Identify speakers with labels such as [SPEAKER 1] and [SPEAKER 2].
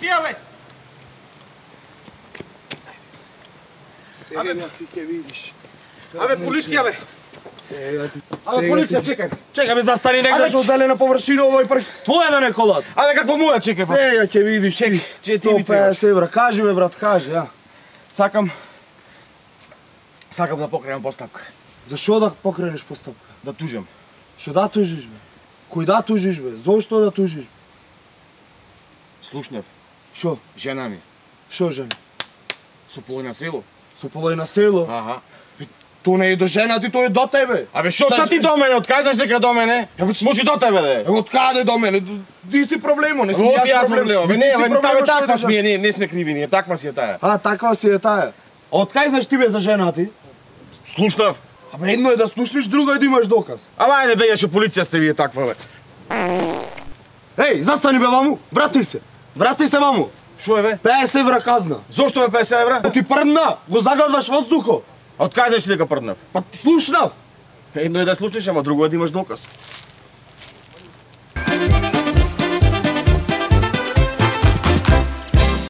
[SPEAKER 1] полиција, бе!
[SPEAKER 2] Сега ти ќе видиш.
[SPEAKER 1] Абе, полиција, бе!
[SPEAKER 2] Абе,
[SPEAKER 1] полиција, чекај!
[SPEAKER 3] Чекай, бе, застани, не
[SPEAKER 1] Абе,
[SPEAKER 3] гледаш одделена површина овој парк. Твоја да не колат.
[SPEAKER 1] Абе, какво му е, чекај, па?
[SPEAKER 2] Сега ќе видиш.
[SPEAKER 1] Чекај, че ти ми требаш.
[SPEAKER 2] 150 евра. Кажи бе, брат, кажи, ја.
[SPEAKER 1] Сакам да покренам постапка.
[SPEAKER 2] Зашо да покренеш постапка?
[SPEAKER 1] Да тужам.
[SPEAKER 2] Што да тужиш, бе? Кој да тужиш, бе? Зошто да тужиш?
[SPEAKER 1] Слушнав,
[SPEAKER 2] Шо?
[SPEAKER 1] жена ми,
[SPEAKER 2] Шо, жена?
[SPEAKER 1] со полојна село.
[SPEAKER 2] Со полој на село?
[SPEAKER 1] Аха.
[SPEAKER 2] То не е до жена ти, тој е до тебе.
[SPEAKER 1] Абе, шо са ти до мене? Откај знаеш дека до мене? Може и до тебе да е.
[SPEAKER 2] Од каде до мене? Ти си проблемо, не сум
[SPEAKER 1] Оти јас
[SPEAKER 2] проблем.
[SPEAKER 1] проблема. Бе,
[SPEAKER 2] Ти
[SPEAKER 1] не,
[SPEAKER 2] си
[SPEAKER 1] бе,
[SPEAKER 2] проблемот што е
[SPEAKER 1] таква
[SPEAKER 2] да
[SPEAKER 1] сме, не сме криви ние, таква си е таа.
[SPEAKER 2] А, таква си е таа. Од кај знаеш ти бе за жена ти?
[SPEAKER 1] Слушнав.
[SPEAKER 2] Абе, едно е да слушнеш, друго е да имаш доказ.
[SPEAKER 1] Ама ајде бега, што полиција сте вие таква, бе.
[SPEAKER 2] Еј, застани бе, маму, врати се. Врати се, маму.
[SPEAKER 1] Шо е, бе?
[SPEAKER 2] 50 евра казна.
[SPEAKER 1] Зошто бе 50 евра?
[SPEAKER 2] Ти прдна, го загадваш воздухо.
[SPEAKER 1] Откај знаеш ти дека прднав?
[SPEAKER 2] Па слушнав.
[SPEAKER 1] Едно е да слушнеш, ама друго е да имаш доказ.